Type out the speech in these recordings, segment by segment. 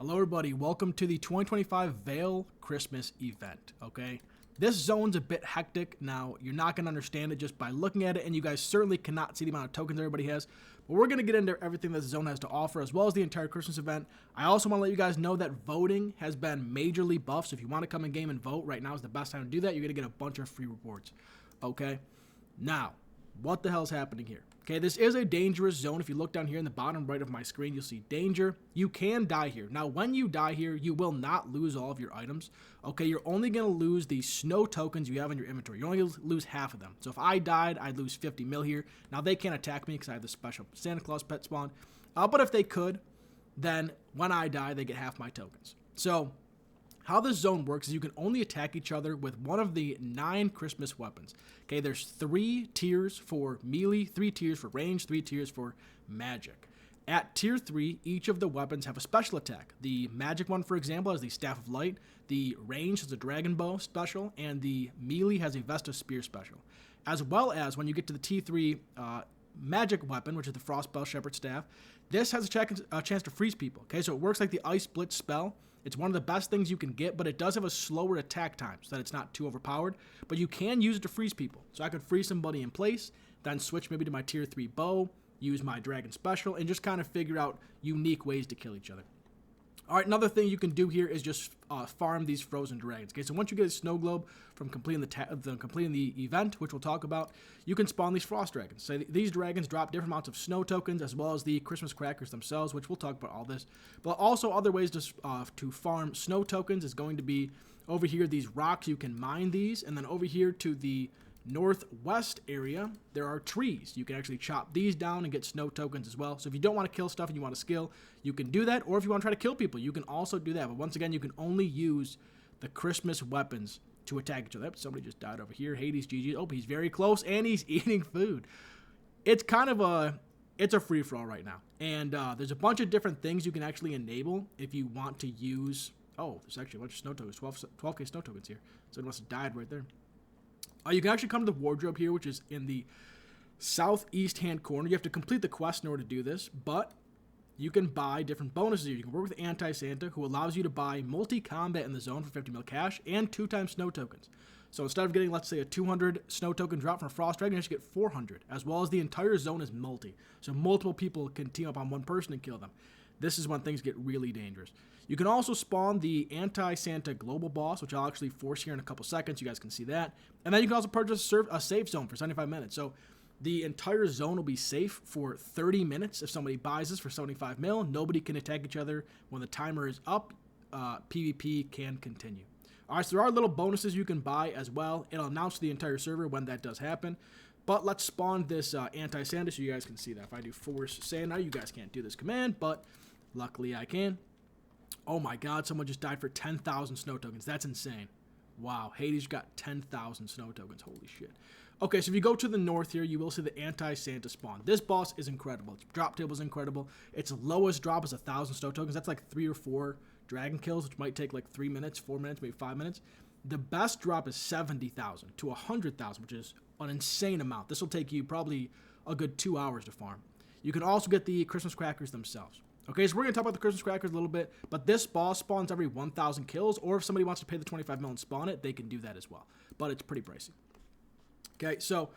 Hello everybody, welcome to the 2025 Veil Christmas event, okay? This zone's a bit hectic. Now, you're not going to understand it just by looking at it, and you guys certainly cannot see the amount of tokens everybody has, but we're going to get into everything this zone has to offer, as well as the entire Christmas event. I also want to let you guys know that voting has been majorly buffed, so if you want to come in game and vote, right now is the best time to do that. You're going to get a bunch of free rewards, okay? Now, what the hell is happening here? Okay, this is a dangerous zone. If you look down here in the bottom right of my screen, you'll see danger. You can die here. Now, when you die here, you will not lose all of your items. Okay, you're only going to lose the snow tokens you have in your inventory. You're only going to lose half of them. So if I died, I'd lose 50 mil here. Now, they can't attack me because I have the special Santa Claus pet spawn. But if they could, then when I die, they get half my tokens. So how this zone works is you can only attack each other with one of the 9 Christmas weapons. Okay, there's 3 tiers for melee, 3 tiers for range, 3 tiers for magic. At tier 3, each of the weapons have a special attack. The magic one, for example, has the Staff of Light, the range has a Dragon Bow special, and the melee has a Vesta Spear special. As well as when you get to the T3 magic weapon, which is the Frostbell Shepherd Staff, this has a chance to freeze people. Okay, so it works like the Ice Blitz spell. It's one of the best things you can get, but it does have a slower attack time so that it's not too overpowered. But you can use it to freeze people. So I could freeze somebody in place, then switch maybe to my tier 3 bow, use my dragon special, and just kind of figure out unique ways to kill each other. All right, another thing you can do here is just farm these frozen dragons. Okay, so once you get a snow globe from completing the event, which we'll talk about, you can spawn these frost dragons. So these dragons drop different amounts of snow tokens, as well as the Christmas crackers themselves, which we'll talk about all this. But also other ways to farm snow tokens is going to be over here, these rocks, you can mine these, and then over here to the northwest area, there are trees. You can actually chop these down and get snow tokens as well. So if you don't want to kill stuff and you want to skill, you can do that. Or if you want to try to kill people, you can also do that. But once again, you can only use the Christmas weapons to attack each other. Yep, somebody just died over here. Hades GG. Oh, he's very close and he's eating food. It's kind of it's a free-for-all right now. And there's a bunch of different things you can actually enable if you want to use. Oh, there's actually a bunch of snow tokens. 12k snow tokens here. So it must have died right there. You can actually come to the wardrobe here, which is in the southeast hand corner. You have to complete the quest in order to do this, but you can buy different bonuses here. You can work with Anti-Santa, who allows you to buy multi-combat in the zone for 50 mil cash and 2 times snow tokens. So instead of getting, let's say, a 200 snow token drop from a Frost Dragon, you actually get 400, as well as the entire zone is multi. So multiple people can team up on one person and kill them. This is when things get really dangerous. You can also spawn the Anti-Santa Global Boss, which I'll actually force here in a couple seconds. You guys can see that. And then you can also purchase a safe zone for 75 minutes. So the entire zone will be safe for 30 minutes if somebody buys this for 75 mil. Nobody can attack each other. When the timer is up, PvP can continue. All right, so there are little bonuses you can buy as well. It'll announce to the entire server when that does happen. But let's spawn this Anti-Santa so you guys can see that. If I do force Santa, you guys can't do this command, but luckily I can. Oh my god, someone just died for 10,000 snow tokens. That's insane. Wow, Hades got 10,000 snow tokens. Holy shit. Okay, so if you go to the north here, you will see the Anti-Santa spawn. This boss is incredible. Its drop table is incredible. Its lowest drop is 1,000 snow tokens. That's like 3 or 4 dragon kills, which might take like 3 minutes, 4 minutes, maybe 5 minutes. The best drop is 70,000 to 100,000, which is an insane amount. This will take you probably a good 2 hours to farm. You can also get the Christmas crackers themselves. Okay, so we're going to talk about the Christmas crackers a little bit, but this boss spawns every 1,000 kills, or if somebody wants to pay the 25 mil and spawn it, they can do that as well, but it's pretty pricey. Okay, so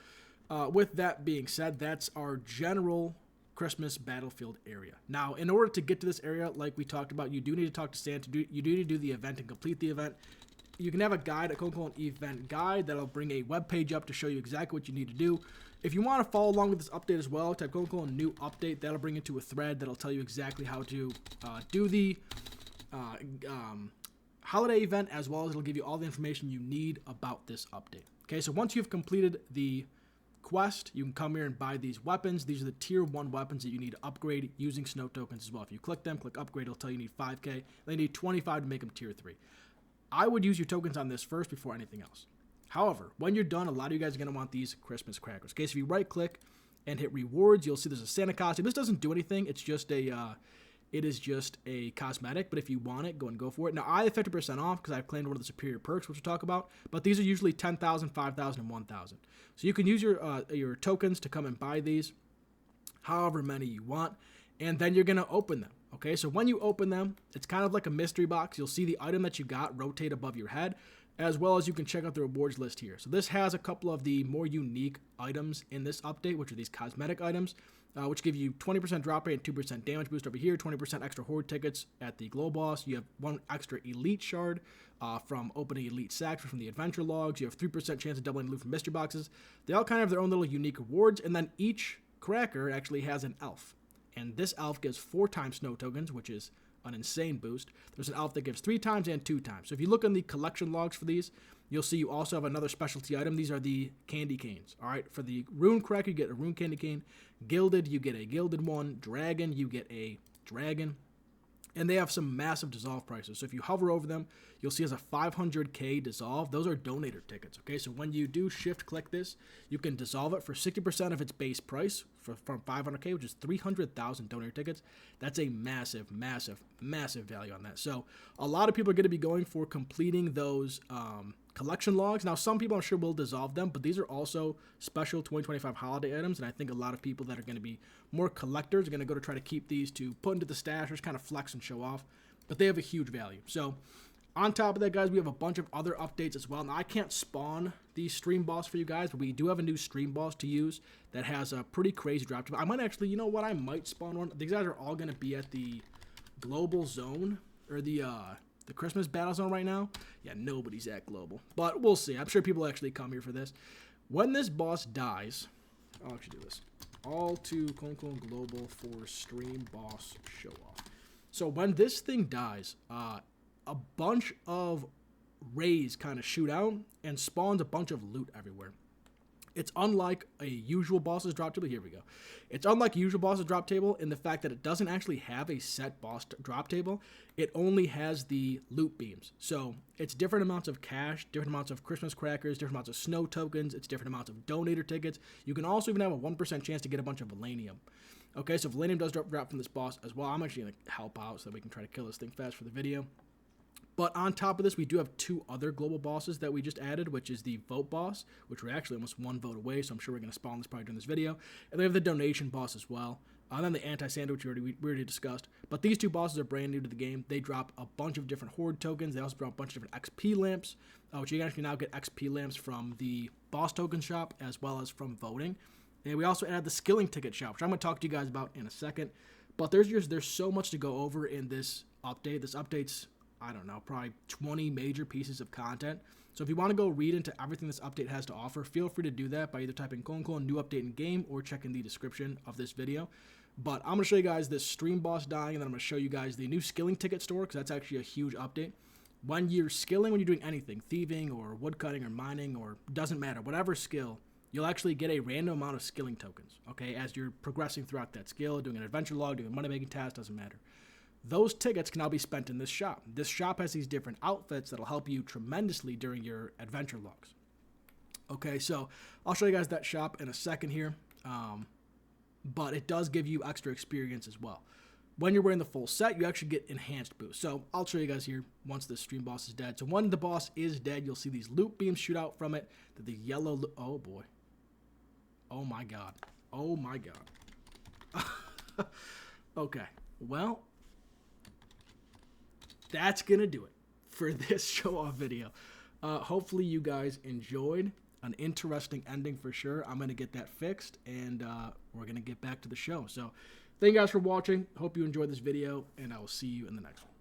with that being said, that's our general Christmas battlefield area. Now, in order to get to this area, like we talked about, you do need to talk to Santa, you do need to do the event and complete the event. You can have a guide, a quote-unquote event guide, that'll bring a web page up to show you exactly what you need to do. If you want to follow along with this update as well, type quote-unquote new update. That'll bring you to a thread that'll tell you exactly how to do the holiday event, as well as it'll give you all the information you need about this update. Okay, so once you've completed the quest, you can come here and buy these weapons. These are the tier 1 weapons that you need to upgrade using snow tokens as well. If you click them, click upgrade, it'll tell you need 5k. They need 25 to make them tier 3. I would use your tokens on this first before anything else. However, when you're done, a lot of you guys are going to want these Christmas crackers. Okay, so if you right click and hit rewards, you'll see there's a Santa costume. This doesn't do anything. It's just it is just a cosmetic, but if you want it, go and go for it. Now, I have 50% off because I've claimed one of the superior perks, which we'll talk about, but these are usually 10,000, 5,000, and 1,000. So you can use your tokens to come and buy these, however many you want, and then you're going to open them. Okay, so when you open them, it's kind of like a mystery box. You'll see the item that you got rotate above your head, as well as you can check out the rewards list here. So this has a couple of the more unique items in this update, which are these cosmetic items, which give you 20% drop rate and 2% damage boost over here, 20% extra horde tickets at the glow boss. You have 1 extra elite shard from opening elite sacks from the adventure logs. You have 3% chance of doubling loot from mystery boxes. They all kind of have their own little unique rewards, and then each cracker actually has an elf. And this elf gives 4 times snow tokens, which is an insane boost. There's an elf that gives 3 times and 2 times. So if you look in the collection logs for these, you'll see you also have another specialty item. These are the candy canes. All right, for the rune cracker, you get a rune candy cane. Gilded, you get a gilded one. Dragon, you get a dragon. And they have some massive dissolve prices. So if you hover over them, you'll see as a 500k dissolve. Those are donator tickets, okay? So when you do shift click this, you can dissolve it for 60% of its base price from 500k, which is 300,000 donator tickets. That's a massive, massive, massive value on that. So a lot of people are going to be going for completing those collection logs. Now, some people I'm sure will dissolve them, but these are also special 2025 holiday items, and I think a lot of people that are going to be more collectors are going to go to try to keep these to put into the stash or just kind of flex and show off, but they have a huge value. So on top of that, guys, we have a bunch of other updates as well. Now, I can't spawn the stream boss for you guys, but we do have a new stream boss to use that has a pretty crazy drop. I might actually, you know what, I might spawn one. These guys are all going to be at the global zone, or the Christmas battle zone right now. Yeah, nobody's at global, but we'll see. I'm sure people actually come here for this. When this boss dies, I'll actually do this. All to global for stream boss show off. So when this thing dies, a bunch of rays kind of shoot out and spawns a bunch of loot everywhere. It's unlike a usual boss's drop table. Here we go. It's unlike a usual boss's drop table in the fact that it doesn't actually have a set boss drop table. It only has the loot beams. So it's different amounts of cash, different amounts of Christmas crackers, different amounts of snow tokens. It's different amounts of donator tickets. You can also even have a 1% chance to get a bunch of Valenium. Okay, so Valenium does drop from this boss as well. I'm actually going to help out so that we can try to kill this thing fast for the video. But on top of this, we do have 2 other global bosses that we just added, which is the vote boss, which we're actually almost 1 vote away, so I'm sure we're going to spawn this probably during this video. And we have the donation boss as well. And then the anti-sandwich we already discussed. But these 2 bosses are brand new to the game. They drop a bunch of different horde tokens. They also drop a bunch of different XP lamps, which you can actually now get XP lamps from the boss token shop as well as from voting. And we also added the skilling ticket shop, which I'm going to talk to you guys about in a second. But there's so much to go over in this update. This update's, I don't know, probably 20 major pieces of content. So if you want to go read into everything this update has to offer, feel free to do that by either typing new update in game or checking the description of this video. But I'm going to show you guys this stream boss dying, and then I'm going to show you guys the new skilling ticket store, because that's actually a huge update. When you're skilling, when you're doing anything, thieving or woodcutting or mining or doesn't matter, whatever skill, you'll actually get a random amount of skilling tokens, okay, as you're progressing throughout that skill, doing an adventure log, doing a money-making task, doesn't matter. Those tickets can now be spent in this shop. This shop has these different outfits that'll help you tremendously during your adventure logs. Okay, so I'll show you guys that shop in a second here, but it does give you extra experience as well. When you're wearing the full set, you actually get enhanced boost. So I'll show you guys here once the stream boss is dead. So when the boss is dead, you'll see these loot beams shoot out from it. The yellow, oh boy. Oh my God. Oh my God. Okay, well, that's going to do it for this show-off video. Hopefully you guys enjoyed. An interesting ending for sure. I'm going to get that fixed, and we're going to get back to the show. So thank you guys for watching. Hope you enjoyed this video, and I will see you in the next one.